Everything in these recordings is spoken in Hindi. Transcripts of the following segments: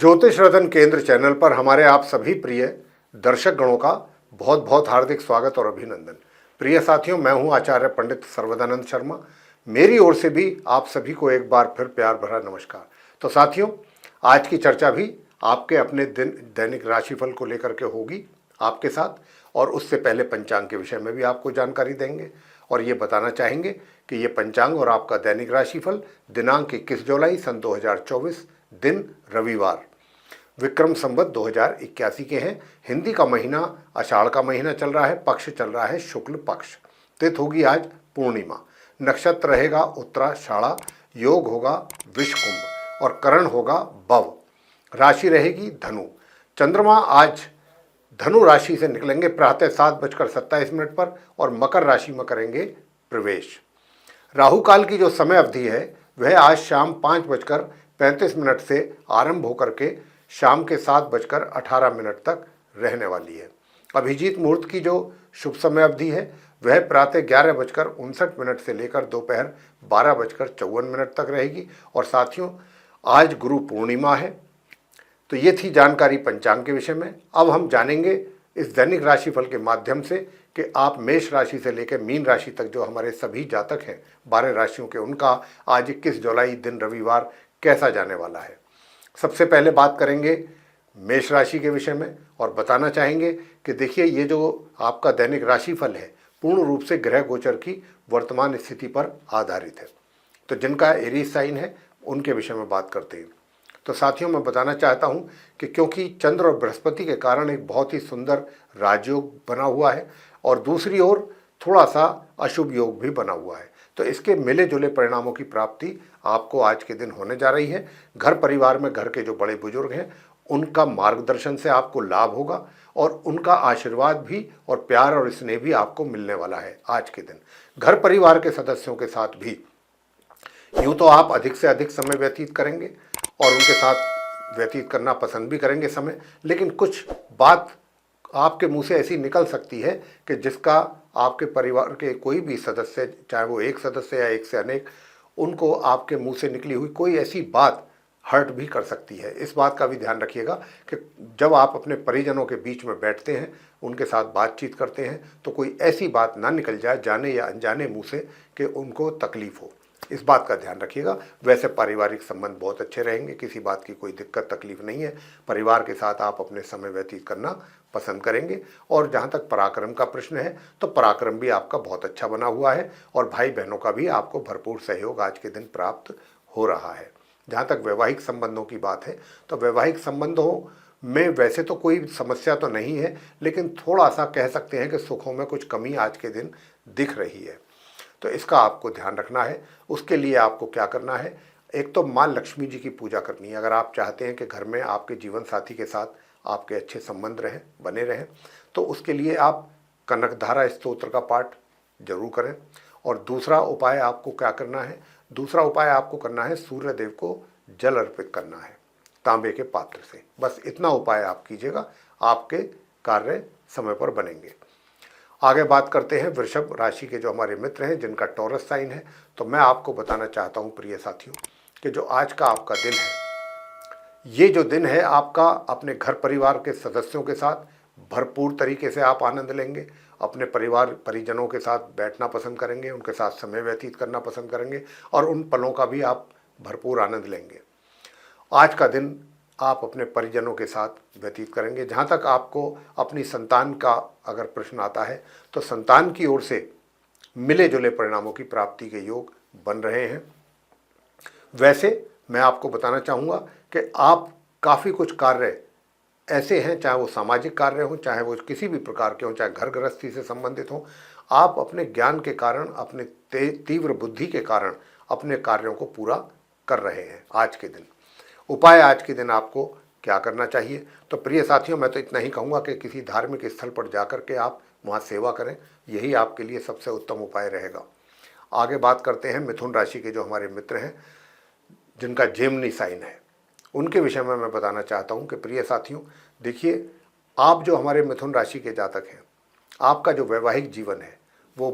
ज्योतिष रतन केंद्र चैनल पर हमारे आप सभी प्रिय दर्शक गणों का बहुत बहुत हार्दिक स्वागत और अभिनंदन। प्रिय साथियों, मैं हूं आचार्य पंडित सर्वदानंद शर्मा। मेरी ओर से भी आप सभी को एक बार फिर प्यार भरा नमस्कार। तो साथियों, आज की चर्चा भी आपके अपने दैनिक राशिफल को लेकर के होगी आपके साथ, और उससे पहले पंचांग के विषय में भी आपको जानकारी देंगे और ये बताना चाहेंगे कि ये पंचांग और आपका दैनिक राशिफल दिनांक 21 जुलाई सन 2024 दिन रविवार विक्रम संवत 2081 के हैं। हिंदी का महीना आषाढ़ का महीना चल रहा है, पक्ष चल रहा है शुक्ल पक्ष। तिथि होगी आज पूर्णिमा, नक्षत्र रहेगा उत्तराषाढ़ा, योग होगा विषकुंभ और करण होगा भव। राशि रहेगी धनु। चंद्रमा आज धनु राशि से निकलेंगे प्रातः 7:27 पर और मकर राशि में करेंगे प्रवेश। राहु काल की जो समय अवधि है वह आज शाम 5:35 से आरंभ होकर के शाम के 7:18 तक रहने वाली है। अभिजीत मुहूर्त की जो शुभ समय अवधि है वह प्रातः 11:59 से लेकर दोपहर 12:54 तक रहेगी। और साथियों, आज गुरु पूर्णिमा है। तो ये थी जानकारी पंचांग के विषय में। अब हम जानेंगे इस दैनिक राशिफल के माध्यम से कि आप मेष राशि से लेकर मीन राशि तक जो हमारे सभी जातक हैं 12 राशियों के, उनका आज 21 जुलाई दिन रविवार कैसा जाने वाला है। सबसे पहले बात करेंगे मेष राशि के विषय में और बताना चाहेंगे कि देखिए, ये जो आपका दैनिक राशिफल है पूर्ण रूप से ग्रह गोचर की वर्तमान स्थिति पर आधारित है। तो जिनका एरीज साइन है उनके विषय में बात करते हैं। तो साथियों, मैं बताना चाहता हूं कि क्योंकि चंद्र और बृहस्पति के कारण एक बहुत ही सुंदर राजयोग बना हुआ है और दूसरी ओर थोड़ा सा अशुभ योग भी बना हुआ है, तो इसके मिले जुले परिणामों की प्राप्ति आपको आज के दिन होने जा रही है। घर परिवार में घर के जो बड़े बुजुर्ग हैं उनका मार्गदर्शन से आपको लाभ होगा और उनका आशीर्वाद भी और प्यार और स्नेह भी आपको मिलने वाला है आज के दिन। घर परिवार के सदस्यों के साथ भी यूँ तो आप अधिक से अधिक समय व्यतीत करेंगे और उनके साथ व्यतीत करना पसंद भी करेंगे समय, लेकिन कुछ बात आपके मुंह से ऐसी निकल सकती है कि जिसका आपके परिवार के कोई भी सदस्य, चाहे वो एक सदस्य या एक से अनेक, उनको आपके मुंह से निकली हुई कोई ऐसी बात हर्ट भी कर सकती है। इस बात का भी ध्यान रखिएगा कि जब आप अपने परिजनों के बीच में बैठते हैं, उनके साथ बातचीत करते हैं, तो कोई ऐसी बात ना निकल जाए जाने या अनजाने मुंह से कि उनको तकलीफ हो। इस बात का ध्यान रखिएगा। वैसे पारिवारिक संबंध बहुत अच्छे रहेंगे, किसी बात की कोई दिक्कत तकलीफ नहीं है। परिवार के साथ आप अपने समय व्यतीत करना पसंद करेंगे। और जहाँ तक पराक्रम का प्रश्न है तो पराक्रम भी आपका बहुत अच्छा बना हुआ है और भाई बहनों का भी आपको भरपूर सहयोग आज के दिन प्राप्त हो रहा है। जहाँ तक वैवाहिक संबंधों की बात है तो वैवाहिक संबंधों में वैसे तो कोई समस्या तो नहीं है, लेकिन थोड़ा सा कह सकते हैं कि सुखों में कुछ कमी आज के दिन दिख रही है, तो इसका आपको ध्यान रखना है। उसके लिए आपको क्या करना है, एक तो माँ लक्ष्मी जी की पूजा करनी है। अगर आप चाहते हैं कि घर में आपके जीवन साथी के साथ आपके अच्छे संबंध रहें, बने रहें, तो उसके लिए आप कनकधारा स्तोत्र का पाठ जरूर करें। और दूसरा उपाय आपको क्या करना है, दूसरा उपाय आपको करना है सूर्य देव को जल अर्पित करना है तांबे के पात्र से। बस इतना उपाय आप कीजिएगा, आपके कार्य समय पर बनेंगे। आगे बात करते हैं वृषभ राशि के जो हमारे मित्र हैं जिनका टॉरस साइन है। तो मैं आपको बताना चाहता हूं प्रिय साथियों कि जो आज का आपका दिन है, ये जो दिन है आपका अपने घर परिवार के सदस्यों के साथ भरपूर तरीके से आप आनंद लेंगे। अपने परिवार परिजनों के साथ बैठना पसंद करेंगे, उनके साथ समय व्यतीत करना पसंद करेंगे और उन पलों का भी आप भरपूर आनंद लेंगे। आज का दिन आप अपने परिजनों के साथ व्यतीत करेंगे। जहाँ तक आपको अपनी संतान का अगर प्रश्न आता है तो संतान की ओर से मिले जुले परिणामों की प्राप्ति के योग बन रहे हैं। वैसे मैं आपको बताना चाहूँगा कि आप काफ़ी कुछ कार्य ऐसे हैं, चाहे वो सामाजिक कार्य हों, चाहे वो किसी भी प्रकार के हों, चाहे घर गृहस्थी से संबंधित हों, आप अपने ज्ञान के कारण, अपने तीव्र बुद्धि के कारण अपने कार्यों को पूरा कर रहे हैं आज के दिन। उपाय आज के दिन आपको क्या करना चाहिए, तो प्रिय साथियों, मैं तो इतना ही कहूँगा कि किसी धार्मिक स्थल पर जाकर के आप वहाँ सेवा करें, यही आपके लिए सबसे उत्तम उपाय रहेगा। आगे बात करते हैं मिथुन राशि के जो हमारे मित्र हैं जिनका जेमिनी साइन है, उनके विषय में मैं बताना चाहता हूँ कि प्रिय साथियों, देखिए, आप जो हमारे मिथुन राशि के जातक हैं, आपका जो वैवाहिक जीवन है वो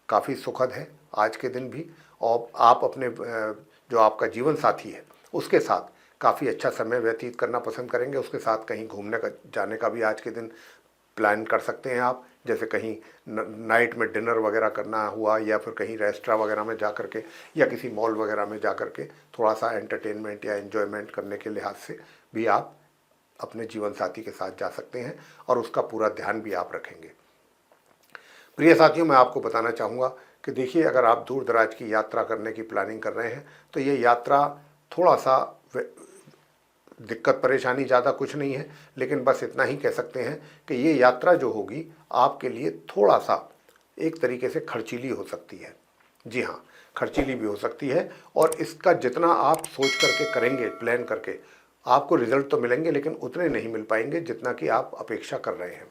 काफ़ी सुखद है आज के दिन भी। और आप अपने जो आपका जीवन साथी है उसके साथ काफ़ी अच्छा समय व्यतीत करना पसंद करेंगे। उसके साथ कहीं घूमने का जाने का भी आज के दिन प्लान कर सकते हैं आप, जैसे कहीं नाइट में डिनर वगैरह करना हुआ, या फिर कहीं रेस्टोरेंट वगैरह में जा कर के, या किसी मॉल वगैरह में जा कर के थोड़ा सा एंटरटेनमेंट या एंजॉयमेंट करने के लिहाज से भी आप अपने जीवन साथी के साथ जा सकते हैं और उसका पूरा ध्यान भी आप रखेंगे। प्रिय साथियों, मैं आपको बताना चाहूँगा कि देखिए, अगर आप दूर दराज की यात्रा करने की प्लानिंग कर रहे हैं तो ये यात्रा थोड़ा सा दिक्कत परेशानी ज़्यादा कुछ नहीं है, लेकिन बस इतना ही कह सकते हैं कि ये यात्रा जो होगी आपके लिए थोड़ा सा एक तरीके से खर्चीली हो सकती है। जी हाँ, खर्चीली भी हो सकती है, और इसका जितना आप सोच करके करेंगे, प्लान करके, आपको रिजल्ट तो मिलेंगे लेकिन उतने नहीं मिल पाएंगे जितना कि आप अपेक्षा कर रहे हैं।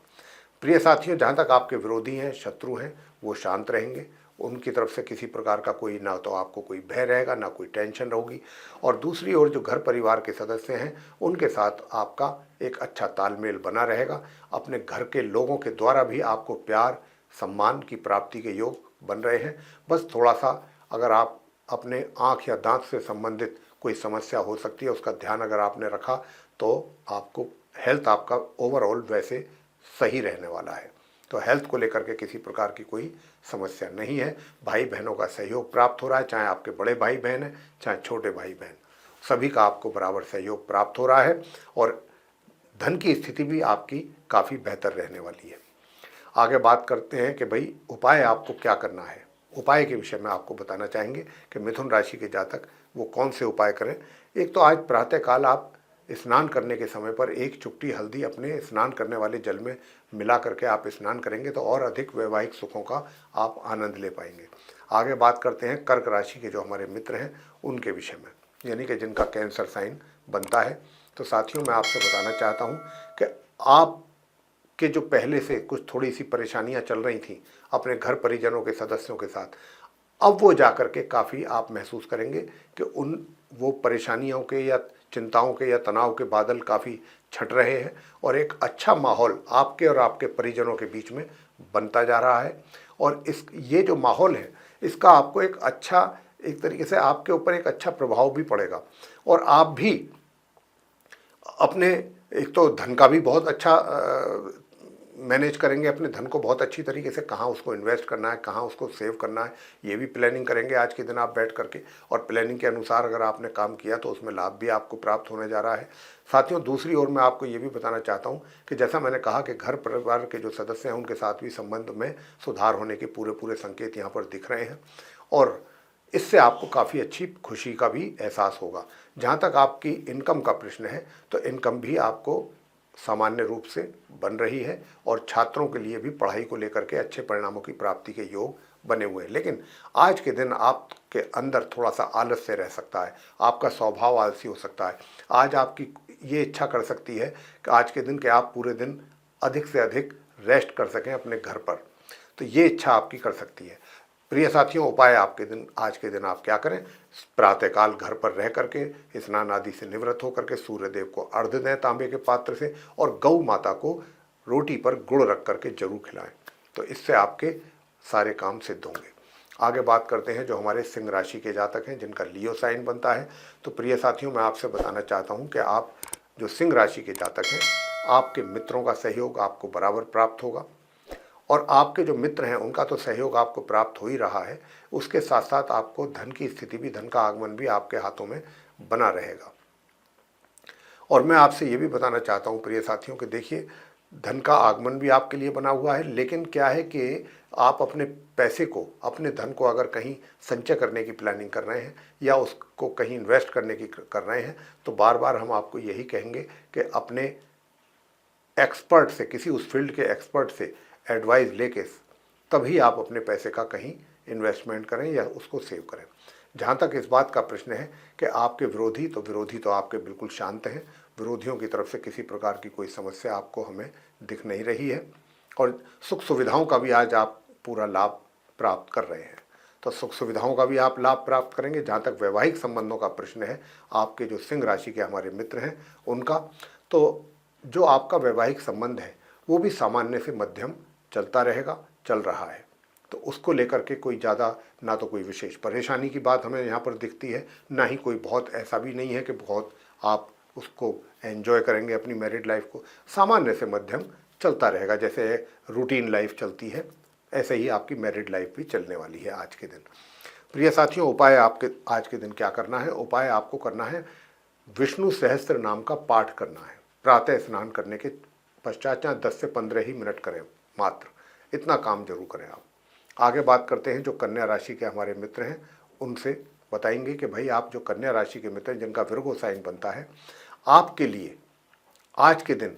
प्रिय साथियों, जहाँ तक आपके विरोधी हैं, शत्रु हैं, वो शांत रहेंगे। उनकी तरफ से किसी प्रकार का कोई, ना तो आपको कोई भय रहेगा, ना कोई टेंशन होगी। और दूसरी ओर जो घर परिवार के सदस्य हैं, उनके साथ आपका एक अच्छा तालमेल बना रहेगा। अपने घर के लोगों के द्वारा भी आपको प्यार सम्मान की प्राप्ति के योग बन रहे हैं। बस थोड़ा सा अगर आप अपने आँख या दांत से संबंधित कोई समस्या हो सकती है, उसका ध्यान अगर आपने रखा तो आपको हेल्थ आपका ओवरऑल वैसे सही रहने वाला है। तो हेल्थ को लेकर के किसी प्रकार की कोई समस्या नहीं है। भाई बहनों का सहयोग प्राप्त हो रहा है, चाहे आपके बड़े भाई बहन हैं, चाहे छोटे भाई बहन, सभी का आपको बराबर सहयोग प्राप्त हो रहा है। और धन की स्थिति भी आपकी काफ़ी बेहतर रहने वाली है। आगे बात करते हैं कि भाई उपाय आपको क्या करना है। उपाय के विषय में आपको बताना चाहेंगे कि मिथुन राशि के जातक वो कौन से उपाय करें। एक तो आज प्रातःकाल आप स्नान करने के समय पर एक चुटकी हल्दी अपने स्नान करने वाले जल में मिला करके आप स्नान करेंगे तो और अधिक वैवाहिक सुखों का आप आनंद ले पाएंगे। आगे बात करते हैं कर्क राशि के जो हमारे मित्र हैं उनके विषय में, यानी कि जिनका कैंसर साइन बनता है। तो साथियों, मैं आपसे बताना चाहता हूँ कि आप कि जो पहले से कुछ थोड़ी सी परेशानियां चल रही थी अपने घर परिजनों के सदस्यों के साथ, अब वो जाकर के काफ़ी आप महसूस करेंगे कि उन वो परेशानियों के या चिंताओं के या तनाव के बादल काफ़ी छट रहे हैं, और एक अच्छा माहौल आपके और आपके परिजनों के बीच में बनता जा रहा है। और ये जो माहौल है, इसका आपको एक अच्छा, एक तरीके से आपके ऊपर एक अच्छा प्रभाव भी पड़ेगा। और आप भी अपने, एक तो धन का भी बहुत अच्छा मैनेज करेंगे, अपने धन को बहुत अच्छी तरीके से, कहाँ उसको इन्वेस्ट करना है, कहाँ उसको सेव करना है, ये भी प्लानिंग करेंगे आज के दिन आप बैठ करके। और प्लानिंग के अनुसार अगर आपने काम किया तो उसमें लाभ भी आपको प्राप्त होने जा रहा है। साथियों, दूसरी ओर मैं आपको ये भी बताना चाहता हूँ कि जैसा मैंने कहा कि घर परिवार के जो सदस्य हैं उनके साथ भी संबंध में सुधार होने के पूरे पूरे संकेत यहाँ पर दिख रहे हैं, और इससे आपको काफ़ी अच्छी खुशी का भी एहसास होगा। जहाँ तक आपकी इनकम का प्रश्न है, तो इनकम भी आपको सामान्य रूप से बन रही है, और छात्रों के लिए भी पढ़ाई को लेकर के अच्छे परिणामों की प्राप्ति के योग बने हुए हैं। लेकिन आज के दिन आपके अंदर थोड़ा सा आलस्य रह सकता है, आपका स्वभाव आलसी हो सकता है। आज आपकी ये इच्छा कर सकती है कि आज के दिन के आप पूरे दिन अधिक से अधिक रेस्ट कर सकें अपने घर पर, तो ये इच्छा आपकी कर सकती है। प्रिय साथियों, उपाय आपके दिन, आज के दिन आप क्या करें, प्रातःकाल घर पर रह करके स्नान आदि से निवृत्त होकर के सूर्य देव को अर्घ्य दें तांबे के पात्र से, और गौ माता को रोटी पर गुड़ रख करके जरूर खिलाएं, तो इससे आपके सारे काम सिद्ध होंगे। आगे बात करते हैं जो हमारे सिंह राशि के जातक हैं जिनका लियो साइन बनता है। तो प्रिय साथियों, मैं आपसे बताना चाहता हूँ कि आप जो सिंह राशि के जातक हैं, आपके मित्रों का सहयोग आपको बराबर प्राप्त होगा, और आपके जो मित्र हैं उनका तो सहयोग आपको प्राप्त हो ही रहा है, उसके साथ साथ आपको धन की स्थिति भी, धन का आगमन भी आपके हाथों में बना रहेगा। और मैं आपसे ये भी बताना चाहता हूँ प्रिय साथियों कि देखिए, धन का आगमन भी आपके लिए बना हुआ है, लेकिन क्या है कि आप अपने पैसे को, अपने धन को अगर कहीं संचय करने की प्लानिंग कर रहे हैं या उसको कहीं इन्वेस्ट करने की कर रहे हैं, तो बार बार हम आपको यही कहेंगे कि अपने एक्सपर्ट से, किसी उस फील्ड के एक्सपर्ट से एडवाइस लेके तभी आप अपने पैसे का कहीं इन्वेस्टमेंट करें या उसको सेव करें। जहाँ तक इस बात का प्रश्न है कि आपके विरोधी तो आपके बिल्कुल शांत हैं, विरोधियों की तरफ से किसी प्रकार की कोई समस्या आपको हमें दिख नहीं रही है, और सुख सुविधाओं का भी आज आप पूरा लाभ प्राप्त कर रहे हैं। तो सुख सुविधाओं का भी आप लाभ प्राप्त करेंगे। जहाँ तक वैवाहिक संबंधों का प्रश्न है, आपके जो सिंह राशि के हमारे मित्र हैं उनका, तो जो आपका वैवाहिक संबंध है वो भी सामान्य से मध्यम चलता रहेगा, चल रहा है। तो उसको लेकर के कोई ज़्यादा, ना तो कोई विशेष परेशानी की बात हमें यहाँ पर दिखती है, ना ही कोई बहुत ऐसा भी नहीं है कि बहुत आप उसको एंजॉय करेंगे अपनी मैरिड लाइफ को। सामान्य से मध्यम चलता रहेगा, जैसे रूटीन लाइफ चलती है ऐसे ही आपकी मैरिड लाइफ भी चलने वाली है आज के दिन। प्रिय साथियों, उपाय आपके आज के दिन क्या करना है? उपाय आपको करना है विष्णु सहस्त्र नाम का पाठ करना है। प्रातः स्नान करने के पश्चात 10 से 15 ही मिनट करें मात्र, इतना काम जरूर करें आप। आगे बात करते हैं जो कन्या राशि के हमारे मित्र हैं, उनसे बताएंगे कि भाई आप जो कन्या राशि के मित्र हैं जिनका विर्गो साइन बनता है, आपके लिए आज के दिन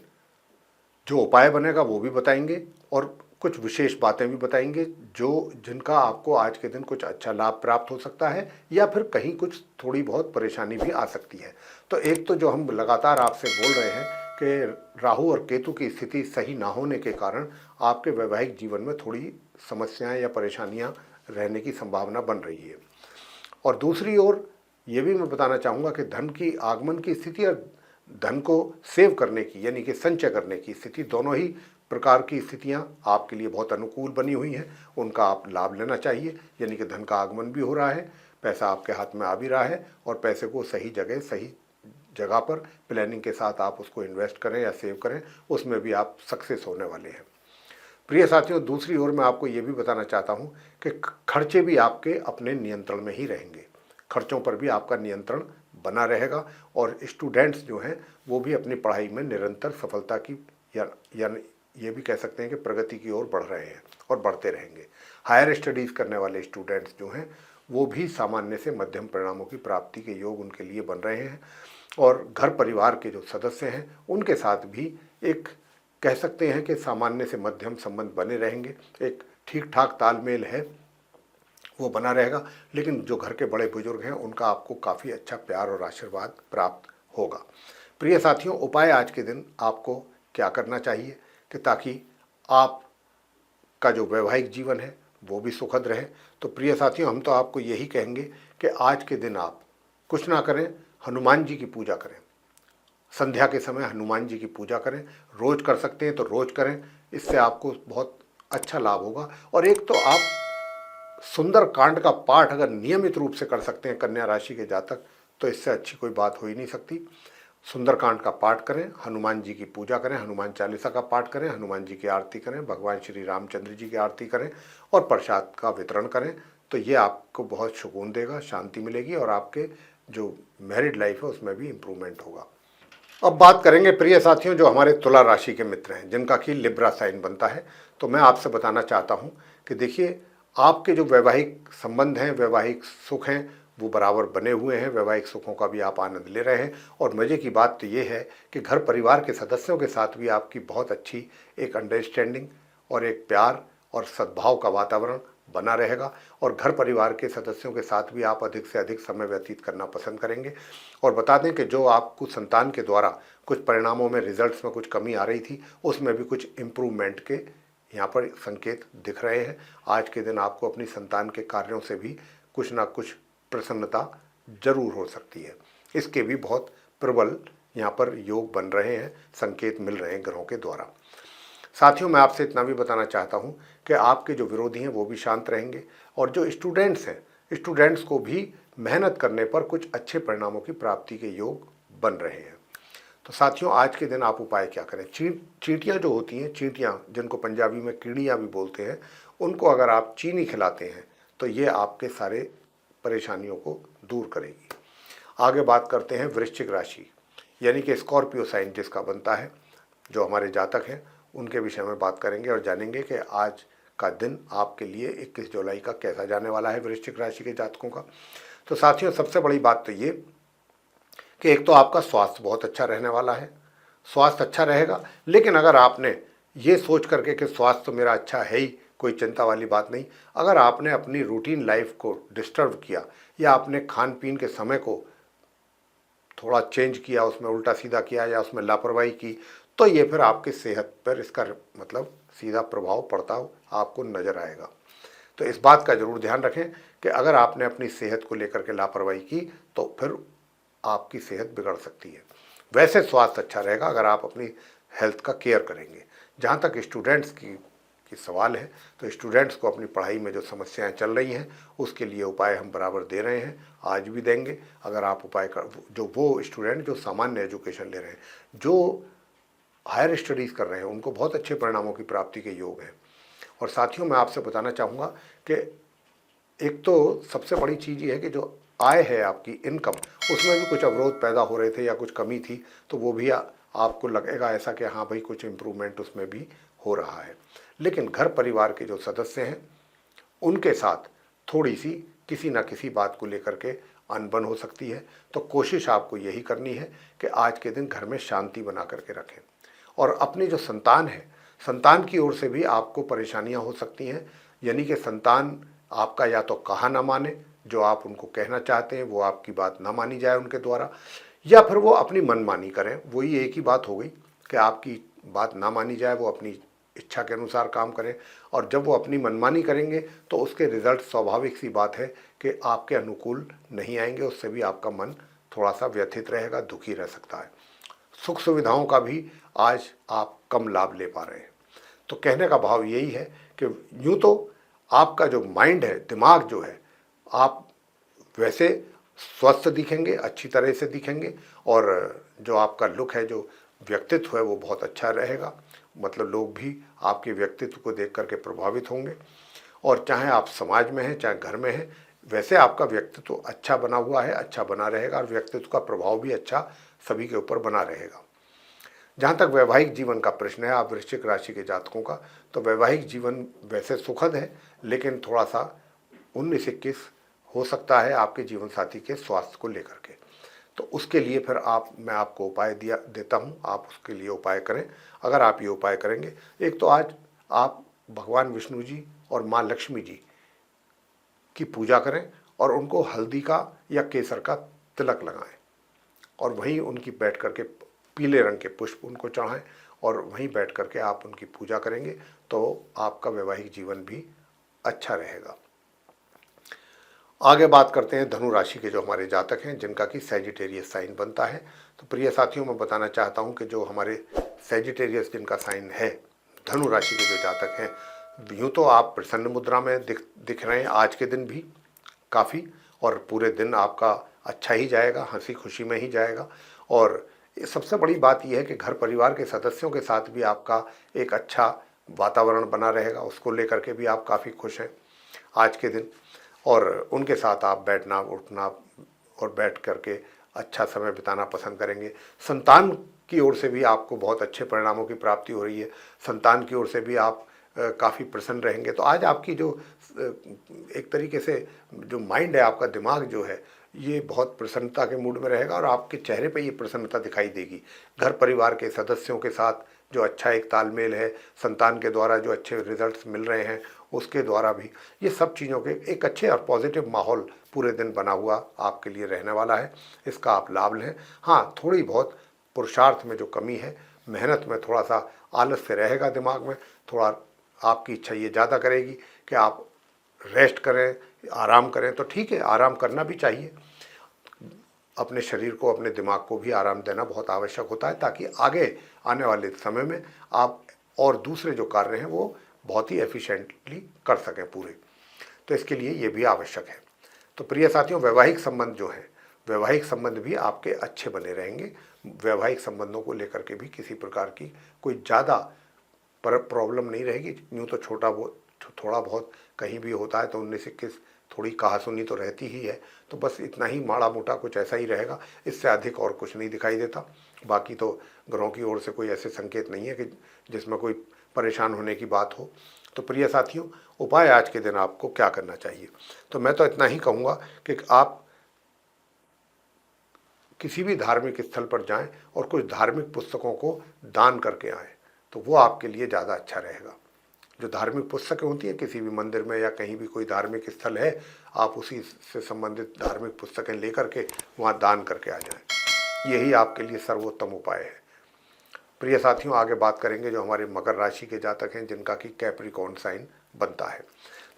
जो उपाय बनेगा वो भी बताएंगे और कुछ विशेष बातें भी बताएंगे जो जिनका आपको आज के दिन कुछ अच्छा लाभ प्राप्त हो सकता है या फिर कहीं कुछ थोड़ी बहुत परेशानी भी आ सकती है। तो एक तो जो हम लगातार आपसे बोल रहे हैं कि राहु और केतु की स्थिति सही ना होने के कारण आपके वैवाहिक जीवन में थोड़ी समस्याएं या परेशानियां रहने की संभावना बन रही है। और दूसरी ओर ये भी मैं बताना चाहूँगा कि धन की आगमन की स्थिति और धन को सेव करने की यानी कि संचय करने की स्थिति, दोनों ही प्रकार की स्थितियां आपके लिए बहुत अनुकूल बनी हुई हैं, उनका आप लाभ लेना चाहिए। यानी कि धन का आगमन भी हो रहा है, पैसा आपके हाथ में आ भी रहा है और पैसे को सही जगह पर प्लानिंग के साथ आप उसको इन्वेस्ट करें या सेव करें, उसमें भी आप सक्सेस होने वाले हैं। प्रिय साथियों, दूसरी ओर मैं आपको ये भी बताना चाहता हूँ कि खर्चे भी आपके अपने नियंत्रण में ही रहेंगे, खर्चों पर भी आपका नियंत्रण बना रहेगा और स्टूडेंट्स जो हैं वो भी अपनी पढ़ाई में निरंतर सफलता की या ये भी कह सकते हैं कि प्रगति की ओर बढ़ रहे हैं और बढ़ते रहेंगे। हायर स्टडीज़ करने वाले स्टूडेंट्स जो हैं वो भी सामान्य से मध्यम परिणामों की प्राप्ति के योग उनके लिए बन रहे हैं और घर परिवार के जो सदस्य हैं उनके साथ भी एक कह सकते हैं कि सामान्य से मध्यम संबंध बने रहेंगे, एक ठीक ठाक तालमेल है वो बना रहेगा। लेकिन जो घर के बड़े बुजुर्ग हैं उनका आपको काफ़ी अच्छा प्यार और आशीर्वाद प्राप्त होगा। प्रिय साथियों, उपाय आज के दिन आपको क्या करना चाहिए कि ताकि आपका जो वैवाहिक जीवन है वो भी सुखद रहे? तो प्रिय साथियों, हम तो आपको यही कहेंगे कि आज के दिन आप कुछ ना करें, हनुमान जी की पूजा करें। संध्या के समय हनुमान जी की पूजा करें, रोज कर सकते हैं तो रोज करें, इससे आपको बहुत अच्छा लाभ होगा। और एक तो आप सुंदर कांड का पाठ अगर नियमित रूप से कर सकते हैं कन्या राशि के जातक, तो इससे अच्छी कोई बात हो ही नहीं सकती। सुंदरकांड का पाठ करें, हनुमान जी की पूजा करें, हनुमान चालीसा का पाठ करें, हनुमान जी की आरती करें, भगवान श्री रामचंद्र जी की आरती करें और प्रसाद का वितरण करें। तो ये आपको बहुत सुकून देगा, शांति मिलेगी और आपके जो मैरिड लाइफ है उसमें भी इम्प्रूवमेंट होगा। अब बात करेंगे प्रिय साथियों जो हमारे तुला राशि के मित्र हैं जिनका कि लिब्रा साइन बनता है। तो मैं आपसे बताना चाहता हूँ कि देखिए, आपके जो वैवाहिक संबंध हैं, वैवाहिक सुख हैं, वो बराबर बने हुए हैं, वैवाहिक सुखों का भी आप आनंद ले रहे हैं। और मज़े की बात तो ये है कि घर परिवार के सदस्यों के साथ भी आपकी बहुत अच्छी एक अंडरस्टैंडिंग और एक प्यार और सद्भाव का वातावरण बना रहेगा और घर परिवार के सदस्यों के साथ भी आप अधिक से अधिक समय व्यतीत करना पसंद करेंगे। और बता दें कि जो आपको संतान के द्वारा कुछ परिणामों में, रिजल्ट्स में कुछ कमी आ रही थी, उसमें भी कुछ इम्प्रूवमेंट के यहाँ पर संकेत दिख रहे हैं। आज के दिन आपको अपनी संतान के कार्यों से भी कुछ ना कुछ प्रसन्नता जरूर हो सकती है। इसके भी बहुत प्रबल यहाँ पर योग बन रहे हैं, संकेत मिल रहे हैं ग्रहों के द्वारा। साथियों, मैं आपसे इतना भी बताना चाहता हूँ कि आपके जो विरोधी हैं वो भी शांत रहेंगे और जो स्टूडेंट्स हैं, स्टूडेंट्स को भी मेहनत करने पर कुछ अच्छे परिणामों की प्राप्ति के योग बन रहे हैं। तो साथियों, आज के दिन आप उपाय क्या करें? चींटियाँ जो होती हैं, चींटियाँ जिनको पंजाबी में कीड़ियाँ भी बोलते हैं, उनको अगर आप चीनी खिलाते हैं तो ये आपके सारे परेशानियों को दूर करेगी। आगे बात करते हैं वृश्चिक राशि यानी कि स्कॉर्पियो साइन जिसका बनता है, जो हमारे जातक हैं उनके विषय में बात करेंगे और जानेंगे कि आज का दिन आपके लिए 21 जुलाई का कैसा जाने वाला है वृश्चिक राशि के जातकों का। तो साथियों, सबसे बड़ी बात तो ये कि एक तो आपका स्वास्थ्य बहुत अच्छा रहने वाला है, स्वास्थ्य अच्छा रहेगा। लेकिन अगर आपने ये सोच करके कि स्वास्थ्य तो मेरा अच्छा है ही, कोई चिंता वाली बात नहीं, अगर आपने अपनी रूटीन लाइफ को डिस्टर्ब किया या आपने खान पीन के समय को थोड़ा चेंज किया, उसमें उल्टा सीधा किया या उसमें लापरवाही की, तो ये फिर आपकी सेहत पर इसका मतलब सीधा प्रभाव पड़ता आपको नज़र आएगा। तो इस बात का ज़रूर ध्यान रखें कि अगर आपने अपनी सेहत को लेकर के लापरवाही की तो फिर आपकी सेहत बिगड़ सकती है। वैसे स्वास्थ्य अच्छा रहेगा अगर आप अपनी हेल्थ का केयर करेंगे। जहाँ तक स्टूडेंट्स की आपकी सवाल है, तो स्टूडेंट्स को अपनी पढ़ाई में जो समस्याएं चल रही हैं उसके लिए उपाय हम बराबर दे रहे हैं, आज भी देंगे। अगर आप उपाय कर, जो वो स्टूडेंट जो सामान्य एजुकेशन ले रहे हैं, जो हायर स्टडीज़ कर रहे हैं, उनको बहुत अच्छे परिणामों की प्राप्ति के योग हैं। और साथियों, मैं आपसे बताना चाहूँगा कि एक तो सबसे बड़ी चीज़ ये है कि जो आय है आपकी इनकम, उसमें भी कुछ अवरोध पैदा हो रहे थे या कुछ कमी थी, तो वो भी आपको लगेगा ऐसा कि हाँ भाई कुछ इम्प्रूवमेंट उसमें भी हो रहा है। लेकिन घर परिवार के जो सदस्य हैं उनके साथ थोड़ी सी किसी ना किसी बात को लेकर के अनबन हो सकती है। तो कोशिश आपको यही करनी है कि आज के दिन घर में शांति बना करके रखें। और अपनी जो संतान है, संतान की ओर से भी आपको परेशानियां हो सकती हैं, यानी कि संतान आपका या तो कहा ना माने, जो आप उनको कहना चाहते हैं वो आपकी बात ना मानी जाए उनके द्वारा, या फिर वो अपनी मनमानी करें। वही एक ही बात हो गई कि आपकी बात ना मानी जाए, वो अपनी इच्छा के अनुसार काम करें। और जब वो अपनी मनमानी करेंगे तो उसके रिजल्ट स्वाभाविक सी बात है कि आपके अनुकूल नहीं आएंगे, उससे भी आपका मन थोड़ा सा व्यथित रहेगा, दुखी रह सकता है। सुख सुविधाओं का भी आज आप कम लाभ ले पा रहे हैं। तो कहने का भाव यही है कि यूँ तो आपका जो माइंड है, दिमाग जो है, आप वैसे स्वस्थ दिखेंगे, अच्छी तरह से दिखेंगे, और जो आपका लुक है, जो व्यक्तित्व है, वो बहुत अच्छा रहेगा। मतलब लोग भी आपके व्यक्तित्व को देख करके प्रभावित होंगे। और चाहे आप समाज में हैं चाहे घर में हैं, वैसे आपका व्यक्तित्व अच्छा बना हुआ है, अच्छा बना रहेगा, और व्यक्तित्व का प्रभाव भी अच्छा सभी के ऊपर बना रहेगा। जहाँ तक वैवाहिक जीवन का प्रश्न है, आप वृश्चिक राशि के जातकों का, तो वैवाहिक जीवन वैसे सुखद है, लेकिन थोड़ा सा 19-21 हो सकता है आपके जीवन साथी के स्वास्थ्य को लेकर के। तो उसके लिए फिर मैं आपको उपाय देता हूँ, आप उसके लिए उपाय करें। अगर आप ये उपाय करेंगे, एक तो आज आप भगवान विष्णु जी और माँ लक्ष्मी जी की पूजा करें और उनको हल्दी का या केसर का तिलक लगाएं, और वहीं उनकी बैठ करके पीले रंग के पुष्प उनको चढ़ाएं, और वहीं बैठ करके आप उनकी पूजा करेंगे तो आपका वैवाहिक जीवन भी अच्छा रहेगा। आगे बात करते हैं धनु राशि के जो हमारे जातक हैं, जिनका कि सैजिटेरियस साइन बनता है। तो प्रिय साथियों, मैं बताना चाहता हूं कि जो हमारे सैजिटेरियस जिनका साइन है, धनु राशि के जो जातक हैं, यूँ तो आप प्रसन्न मुद्रा में दिख रहे हैं आज के दिन भी काफ़ी, और पूरे दिन आपका अच्छा ही जाएगा, हंसी खुशी में ही जाएगा। और सबसे बड़ी बात यह है कि घर परिवार के सदस्यों के साथ भी आपका एक अच्छा वातावरण बना रहेगा, उसको लेकर के भी आप काफ़ी खुश हैं आज के दिन। और उनके साथ आप बैठना उठना और बैठ करके अच्छा समय बिताना पसंद करेंगे। संतान की ओर से भी आपको बहुत अच्छे परिणामों की प्राप्ति हो रही है, संतान की ओर से भी आप काफ़ी प्रसन्न रहेंगे। तो आज आपकी जो एक तरीके से जो माइंड है, आपका दिमाग जो है, ये बहुत प्रसन्नता के मूड में रहेगा, और आपके चेहरे पे ये प्रसन्नता दिखाई देगी। घर परिवार के सदस्यों के साथ जो अच्छा एक तालमेल है, संतान के द्वारा जो अच्छे रिजल्ट्स मिल रहे हैं उसके द्वारा भी, ये सब चीज़ों के एक अच्छे और पॉजिटिव माहौल पूरे दिन बना हुआ आपके लिए रहने वाला है। इसका आप लाभ लें। हाँ, थोड़ी बहुत पुरुषार्थ में जो कमी है, मेहनत में थोड़ा सा आलस्य रहेगा दिमाग में, थोड़ा आपकी इच्छा ये ज़्यादा करेगी कि आप रेस्ट करें, आराम करें। तो ठीक है, आराम करना भी चाहिए, अपने शरीर को, अपने दिमाग को भी आराम देना बहुत आवश्यक होता है, ताकि आगे आने वाले समय में आप और दूसरे जो कार्य हैं वो बहुत ही एफिशिएंटली कर सकें पूरे। तो इसके लिए ये भी आवश्यक है। तो प्रिय साथियों, वैवाहिक संबंध जो है, वैवाहिक संबंध भी आपके अच्छे बने रहेंगे। वैवाहिक संबंधों को लेकर के भी किसी प्रकार की कोई ज़्यादा प्रॉब्लम नहीं रहेगी। यूँ तो थोड़ा बहुत कहीं भी होता है तो 19-21 थोड़ी कहासुनी तो रहती ही है। तो बस इतना ही, माड़ा मोटा कुछ ऐसा ही रहेगा, इससे अधिक और कुछ नहीं दिखाई देता। बाकी तो ग्रहों की ओर से कोई ऐसे संकेत नहीं है कि जिसमें कोई परेशान होने की बात हो। तो प्रिय साथियों, उपाय आज के दिन आपको क्या करना चाहिए? तो मैं तो इतना ही कहूँगा कि आप किसी भी धार्मिक स्थल पर जाएं और कुछ धार्मिक पुस्तकों को दान करके आएँ, तो वो आपके लिए ज़्यादा अच्छा रहेगा। जो धार्मिक पुस्तकें होती हैं, किसी भी मंदिर में या कहीं भी कोई धार्मिक स्थल है, आप उसी से संबंधित धार्मिक पुस्तकें लेकर के वहाँ दान करके आ जाएं। यही आपके लिए सर्वोत्तम उपाय है। प्रिय साथियों, आगे बात करेंगे जो हमारे मकर राशि के जातक हैं, जिनका कि कैप्रिकॉर्न साइन बनता है।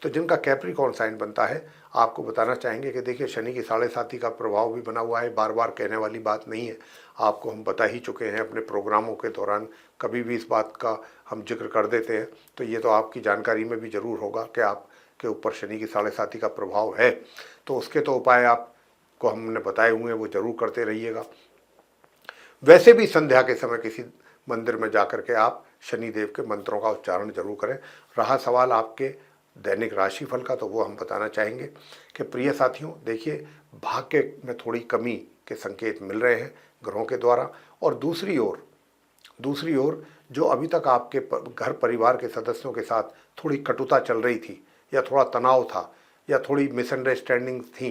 तो जिनका कैप्रिकॉर्न साइन बनता है, आपको बताना चाहेंगे कि देखिए, शनि की 7.5 का प्रभाव भी बना हुआ है, बार बार कहने वाली बात नहीं है, आपको हम बता ही चुके हैं अपने प्रोग्रामों के दौरान कभी भी इस बात का हम जिक्र कर देते हैं, तो ये तो आपकी जानकारी में भी ज़रूर होगा कि आपके ऊपर शनि की 7.5 का प्रभाव है। तो उसके तो उपाय आपको हमने बताए हुए हैं, वो ज़रूर करते रहिएगा। वैसे भी संध्या के समय किसी मंदिर में जाकर के आप शनिदेव के मंत्रों का उच्चारण जरूर करें। रहा सवाल आपके दैनिक राशिफल का, तो वो हम बताना चाहेंगे कि प्रिय साथियों, देखिए, भाग्य में थोड़ी कमी के संकेत मिल रहे हैं ग्रहों के द्वारा। और दूसरी ओर जो अभी तक आपके घर परिवार के सदस्यों के साथ थोड़ी कटुता चल रही थी, या थोड़ा तनाव था, या थोड़ी मिसअंडरस्टैंडिंग थी,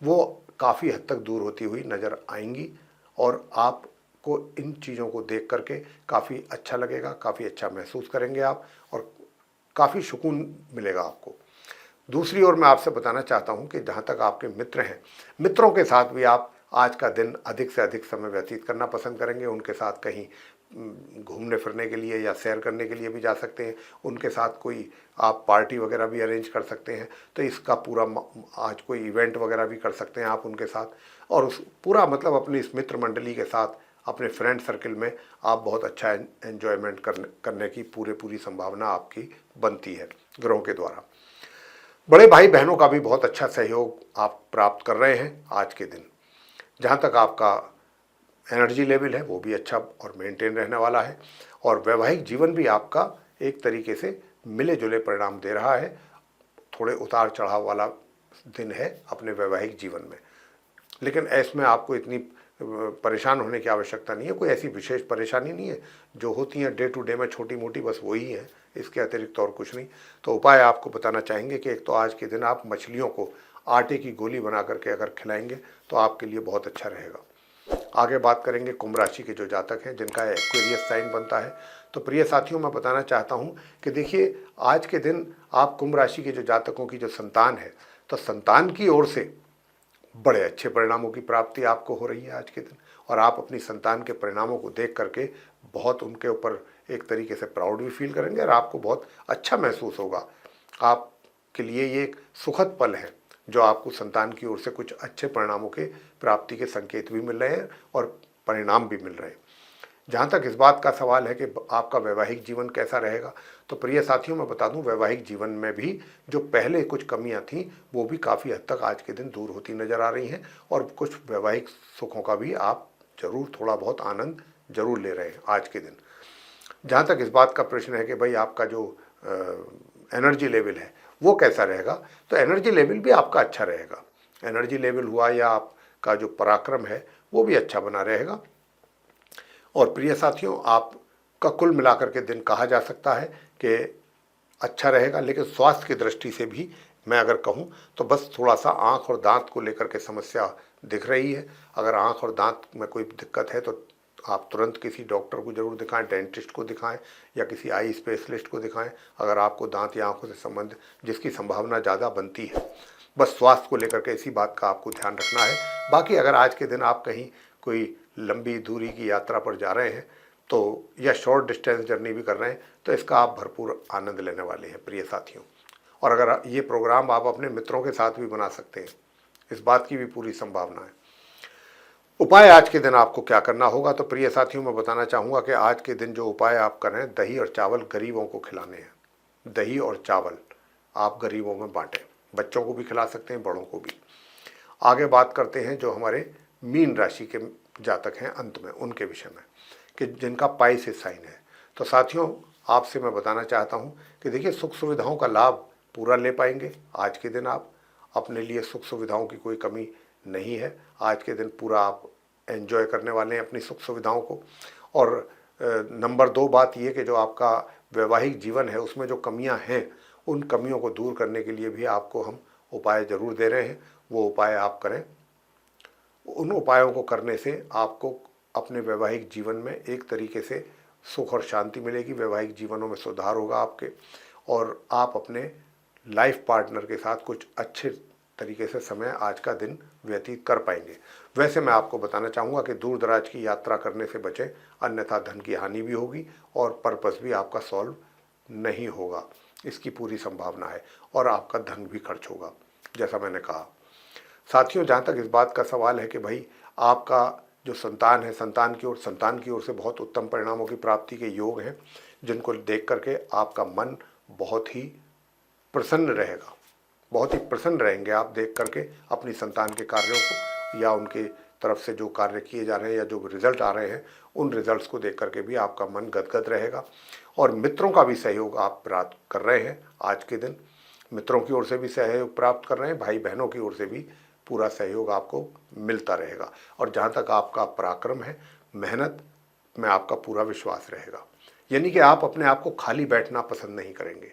वो काफ़ी हद तक दूर होती हुई नज़र आएंगी। और आपको इन चीज़ों को देख करके काफ़ी अच्छा लगेगा, काफ़ी अच्छा महसूस करेंगे आप, और काफ़ी सुकून मिलेगा आपको। दूसरी ओर मैं आपसे बताना चाहता हूं कि जहां तक आपके मित्र हैं, मित्रों के साथ भी आप आज का दिन अधिक से अधिक समय व्यतीत करना पसंद करेंगे। उनके साथ कहीं घूमने फिरने के लिए या सैर करने के लिए भी जा सकते हैं। उनके साथ कोई आप पार्टी वगैरह भी अरेंज कर सकते हैं। तो इसका पूरा आज कोई इवेंट वगैरह भी कर सकते हैं आप उनके साथ। और उस पूरा मतलब अपनी इस मित्र मंडली के साथ, अपने फ्रेंड सर्किल में आप बहुत अच्छा एन्जॉयमेंट करने की पूरी संभावना आपकी बनती है ग्रहों के द्वारा। बड़े भाई बहनों का भी बहुत अच्छा सहयोग आप प्राप्त कर रहे हैं आज के दिन। जहाँ तक आपका एनर्जी लेवल है वो भी अच्छा और मेंटेन रहने वाला है। और वैवाहिक जीवन भी आपका एक तरीके से मिले जुले परिणाम दे रहा है। थोड़े उतार चढ़ाव वाला दिन है अपने वैवाहिक जीवन में, लेकिन इसमें आपको इतनी परेशान होने की आवश्यकता नहीं है। कोई ऐसी विशेष परेशानी नहीं है, जो होती हैं डे टू डे में छोटी मोटी, बस वही है, इसके अतिरिक्त और कुछ नहीं। तो उपाय आपको बताना चाहेंगे कि एक तो आज के दिन आप मछलियों को आटे की गोली बना करके अगर खिलाएंगे तो आपके लिए बहुत अच्छा रहेगा। आगे बात करेंगे कुंभ राशि के जो जातक हैं जिनका एक्वेरियस साइन बनता है। तो प्रिय साथियों, मैं बताना चाहता हूं कि देखिए, आज के दिन आप कुंभ राशि के जो जातकों की जो संतान है, तो संतान की ओर से बड़े अच्छे परिणामों की प्राप्ति आपको हो रही है आज के दिन। और आप अपनी संतान के परिणामों को देख करके बहुत उनके ऊपर एक तरीके से प्राउड भी फील करेंगे और आपको बहुत अच्छा महसूस होगा। आपके लिए ये एक सुखद पल है जो आपको संतान की ओर से कुछ अच्छे परिणामों के प्राप्ति के संकेत भी मिल रहे हैं और परिणाम भी मिल रहे हैं। जहाँ तक इस बात का सवाल है कि आपका वैवाहिक जीवन कैसा रहेगा, तो प्रिय साथियों, मैं बता दूं, वैवाहिक जीवन में भी जो पहले कुछ कमियां थीं वो भी काफ़ी हद तक आज के दिन दूर होती नज़र आ रही हैं। और कुछ वैवाहिक सुखों का भी आप जरूर थोड़ा बहुत आनंद जरूर ले रहे हैं आज के दिन। जहाँ तक इस बात का प्रश्न है कि भाई आपका जो एनर्जी लेवल है वो कैसा रहेगा, तो एनर्जी लेवल भी आपका अच्छा रहेगा। एनर्जी लेवल हुआ या आपका जो पराक्रम है वो भी अच्छा बना रहेगा। और प्रिय साथियों, आपका कुल मिलाकर के दिन कहा जा सकता है कि अच्छा रहेगा। लेकिन स्वास्थ्य की दृष्टि से भी मैं अगर कहूँ तो बस थोड़ा सा आँख और दांत को लेकर के समस्या दिख रही है। अगर आँख और दांत में कोई दिक्कत है तो आप तुरंत किसी डॉक्टर को जरूर दिखाएं, डेंटिस्ट को दिखाएं या किसी आई स्पेशलिस्ट को दिखाएं अगर आपको दांत या आँखों से संबंध जिसकी संभावना ज़्यादा बनती है। बस स्वास्थ्य को लेकर के इसी बात का आपको ध्यान रखना है। बाकी अगर आज के दिन आप कहीं कोई लंबी दूरी की यात्रा पर जा रहे हैं तो या शॉर्ट डिस्टेंस जर्नी भी कर रहे हैं तो इसका आप भरपूर आनंद लेने वाले हैं प्रिय साथियों। और अगर ये प्रोग्राम आप अपने मित्रों के साथ भी बना सकते हैं, इस बात की भी पूरी संभावना है। उपाय आज के दिन आपको क्या करना होगा, तो प्रिय साथियों, मैं बताना चाहूँगा कि आज के दिन जो उपाय आप करें, दही और चावल गरीबों को खिलाने हैं। दही और चावल आप गरीबों में बांटें, बच्चों को भी खिला सकते हैं, बड़ों को भी। आगे बात करते हैं जो हमारे मीन राशि के जातक हैं अंत में, उनके विषय में, कि जिनका पाइसेस साइन है। तो साथियों, आपसे मैं बताना चाहता हूं कि देखिए, सुख सुविधाओं का लाभ पूरा ले पाएंगे आज के दिन आप। अपने लिए सुख सुविधाओं की कोई कमी नहीं है। आज के दिन पूरा आप एंजॉय करने वाले हैं अपनी सुख सुविधाओं को। और नंबर 2 बात यह कि जो आपका वैवाहिक जीवन है उसमें जो कमियां हैं, उन कमियों को दूर करने के लिए भी आपको हम उपाय ज़रूर दे रहे हैं। वो उपाय आप करें। उन उपायों को करने से आपको अपने वैवाहिक जीवन में एक तरीके से सुख और शांति मिलेगी, वैवाहिक जीवनों में सुधार होगा आपके, और आप अपने लाइफ पार्टनर के साथ कुछ अच्छे तरीके से समय आज का दिन व्यतीत कर पाएंगे। वैसे मैं आपको बताना चाहूँगा कि दूर दराज की यात्रा करने से बचें, अन्यथा धन की हानि भी होगी और पर्पस भी आपका सॉल्व नहीं होगा, इसकी पूरी संभावना है। और आपका धन भी खर्च होगा, जैसा मैंने कहा। साथियों, जहाँ तक इस बात का सवाल है कि भाई आपका जो संतान है, संतान की ओर से बहुत उत्तम परिणामों की प्राप्ति के योग हैं, जिनको देख करके आपका मन बहुत ही प्रसन्न रहेगा, बहुत ही प्रसन्न रहेंगे आप देख करके अपनी संतान के कार्यों को, या उनके तरफ से जो कार्य किए जा रहे हैं या जो रिजल्ट आ रहे हैं उन रिजल्ट्स को देख करके भी आपका मन गदगद रहेगा। और मित्रों का भी सहयोग आप प्राप्त कर रहे हैं आज के दिन, मित्रों की ओर से भी सहयोग प्राप्त कर रहे हैं, भाई बहनों की ओर से भी पूरा सहयोग आपको मिलता रहेगा। और जहाँ तक आपका पराक्रम है, मेहनत में आपका पूरा विश्वास रहेगा, यानी कि आप अपने आप को खाली बैठना पसंद नहीं करेंगे।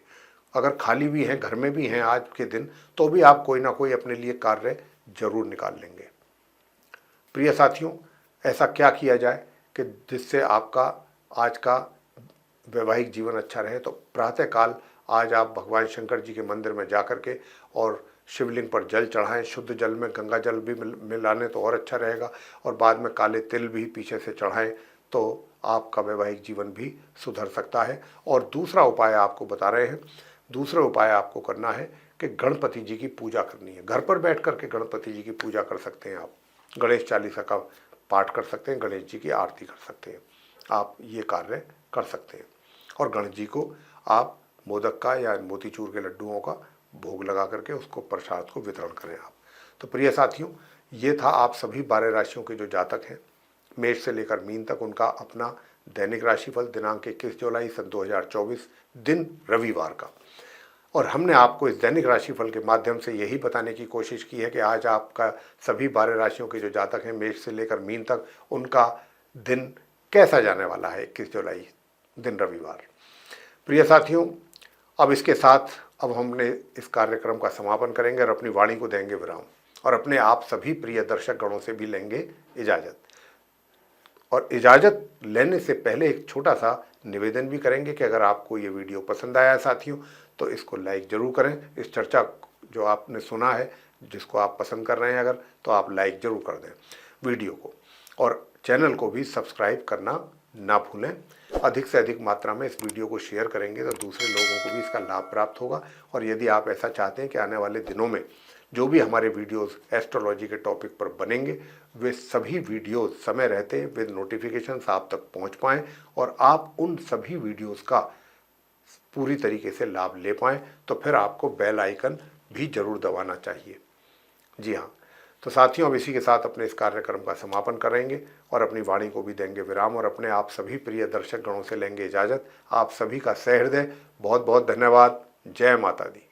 अगर खाली भी हैं, घर में भी हैं आज के दिन, तो भी आप कोई ना कोई अपने लिए कार्य जरूर निकाल लेंगे। प्रिय साथियों, ऐसा क्या किया जाए कि जिससे आपका आज का वैवाहिक जीवन अच्छा रहे? तो प्रातःकाल आज आप भगवान शंकर जी के मंदिर में जा कर के और शिवलिंग पर जल चढ़ाएं, शुद्ध जल में गंगा जल भी मिलाने तो और अच्छा रहेगा, और बाद में काले तिल भी पीछे से चढ़ाएं, तो आपका वैवाहिक जीवन भी सुधर सकता है। और दूसरा उपाय आपको बता रहे हैं, दूसरा उपाय आपको करना है कि गणपति जी की पूजा करनी है। घर पर बैठ कर के गणपति जी की पूजा कर सकते हैं आप, गणेश चालीसा का पाठ कर सकते हैं, गणेश जी की आरती कर सकते हैं, आप ये कार्य कर सकते हैं। और गणेश जी को आप मोदक का या मोतीचूर के लड्डुओं का भोग लगा करके उसको प्रसाद को वितरण करें आप। तो प्रिय साथियों, ये था आप सभी 12 राशियों के जो जातक हैं, मेष से लेकर मीन तक, उनका अपना दैनिक राशिफल दिनांक 21 जुलाई सन 2024, दिन रविवार का। और हमने आपको इस दैनिक राशिफल के माध्यम से यही बताने की कोशिश की है कि आज आपका सभी 12 राशियों के जो जातक हैं, मेष से लेकर मीन तक, उनका दिन कैसा जाने वाला है 21 जुलाई दिन रविवार। प्रिय साथियों, अब इसके साथ अब हमने इस कार्यक्रम का समापन करेंगे और अपनी वाणी को देंगे विराम, और अपने आप सभी प्रिय दर्शक गणों से भी लेंगे इजाज़त। और इजाज़त लेने से पहले एक छोटा सा निवेदन भी करेंगे कि अगर आपको ये वीडियो पसंद आया साथियों, तो इसको लाइक ज़रूर करें। इस चर्चा जो आपने सुना है, जिसको आप पसंद कर रहे हैं अगर, तो आप लाइक ज़रूर कर दें वीडियो को, और चैनल को भी सब्सक्राइब करना ना भूलें। अधिक से अधिक मात्रा में इस वीडियो को शेयर करेंगे तो दूसरे लोगों को भी इसका लाभ प्राप्त होगा। और यदि आप ऐसा चाहते हैं कि आने वाले दिनों में जो भी हमारे वीडियोस एस्ट्रोलॉजी के टॉपिक पर बनेंगे, वे सभी वीडियोस समय रहते विद नोटिफिकेशंस आप तक पहुंच पाएँ और आप उन सभी वीडियोस का पूरी तरीके से लाभ ले पाएँ, तो फिर आपको बेल आइकन भी जरूर दबाना चाहिए। जी हाँ, तो साथियों, अब इसी के साथ अपने इस कार्यक्रम का समापन करेंगे और अपनी वाणी को भी देंगे विराम, और अपने आप सभी प्रिय दर्शक गणों से लेंगे इजाज़त। आप सभी का सहृदय बहुत बहुत धन्यवाद। जय माता दी।